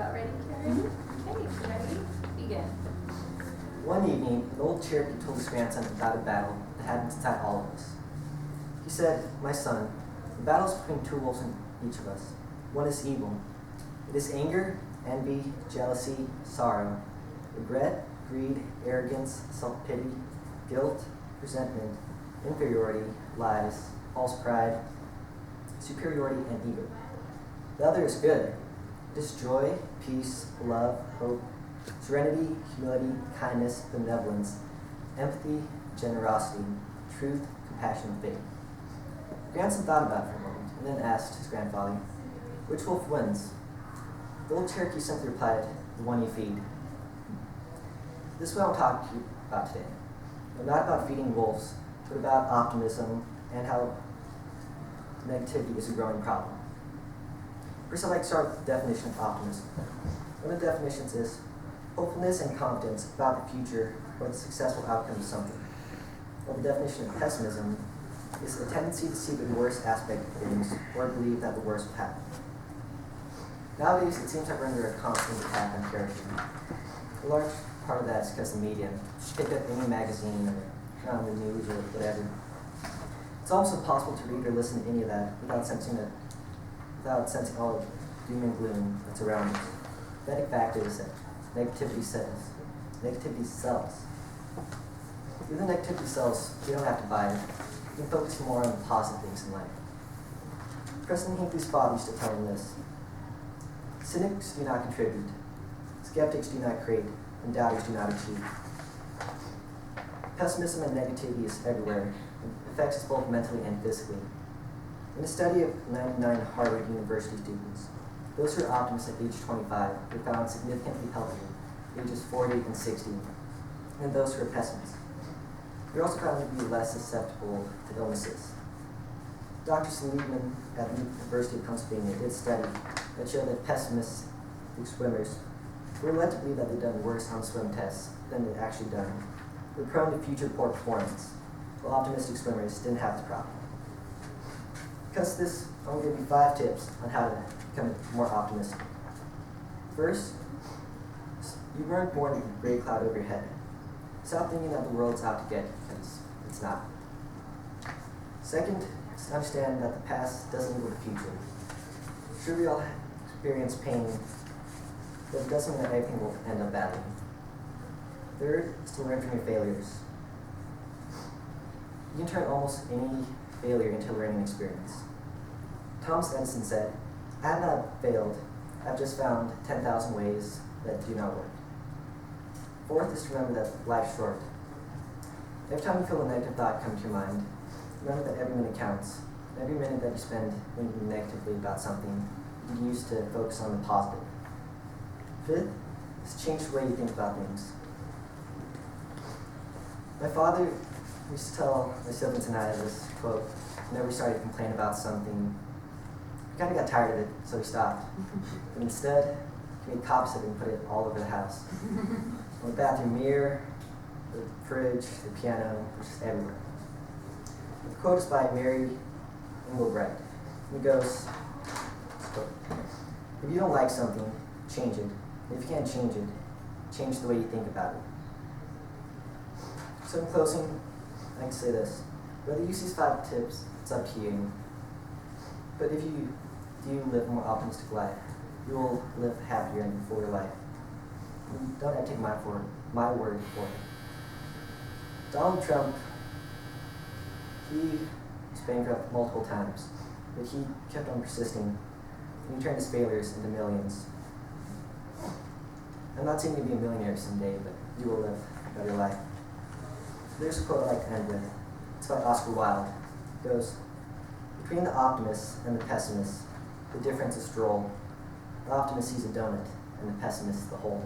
about ready, Karen? Okay, ready? Begin. One evening, an old Cherokee told his grandson about a battle that happened inside all of us. He said, "My son, the battle is between two wolves in each of us. One is evil. It is anger, envy, jealousy, sorrow, regret, greed, arrogance, self-pity, guilt, resentment, inferiority, lies, false pride, superiority, and ego. The other is good. It is joy, peace, love, hope, serenity, humility, kindness, benevolence, empathy, generosity, truth, compassion, and faith." The grandson thought about it for a moment and then asked his grandfather, "Which wolf wins?" The old Cherokee simply replied, "The one you feed." This is what I'll talk to you about today. Not about feeding wolves, but about optimism and how negativity is a growing problem. First, I'd like to start with the definition of optimism. One of the definitions is hopefulness and confidence about the future or the successful outcome of something. While the definition of pessimism is a tendency to see the worst aspect of things or believe that the worst will happen. Nowadays, it seems like we're under a constant attack on character. A large part of that is because the media. Pick up any magazine or on the news or whatever. It's almost impossible to read or listen to any of that without sensing all the doom and gloom that's around us. The pathetic fact is that negativity sells. Even though negativity sells, you don't have to buy it. You can focus more on the positive things in life. President Hinckley's father used to tell him this: cynics do not contribute, skeptics do not create, and doubters do not achieve. Pessimism and negativity is everywhere. It affects us both mentally and physically. In a study of 99 Harvard University students, those who are optimists at age 25 were found significantly healthier at ages 40 and 60 than those who are pessimists. They're also found to be less susceptible to illnesses. Dr. Seligman at the University of Pennsylvania did a study that showed that pessimistic swimmers were led to believe that they'd done worse on swim tests than they'd actually done. They're prone to future poor performance, while optimistic swimmers didn't have the problem. Because of this, I'm going to give you 5 tips on how to become more optimistic. First, you weren't born with a gray cloud over your head. Stop thinking that the world's out to get you, because it's not. Second, is understand that the past doesn't equal the future. Sure, we all experience pain, but it doesn't mean that everything will end up badly. Third is to learn from your failures. You can turn almost any failure into a learning experience. Thomas Edison said, "I have not failed, I've just found 10,000 ways that do not work." Fourth is to remember that life's short. Every time you feel a negative thought come to your mind, remember that every minute counts. Every minute that you spend thinking negatively about something, you can use to focus on the positive. Fifth is change the way you think about things. My father used to tell my siblings and I this quote whenever we started to complain about something. We kind of got tired of it, so we stopped. But instead, he made copies of it and put it all over the house. On the bathroom mirror, the fridge, the piano, just everywhere. The quote is by Mary Engelbrekt. It goes, "If you don't like something, change it. If you can't change it, change the way you think about it." So in closing, I can say this: whether you use these 5 tips, it's up to you. But if you do live a more optimistic life, you will live happier and fuller life. You don't have to take my word for it. Donald Trump, he was bankrupt multiple times, but he kept on persisting, and he turned his failures into millions. I'm not saying you'll be a millionaire someday, but you will live a better life. There's a quote I'd like to end with. It's by Oscar Wilde. It goes, "Between the optimists and the pessimists, the difference is droll. The optimist sees a donut, and the pessimist the whole."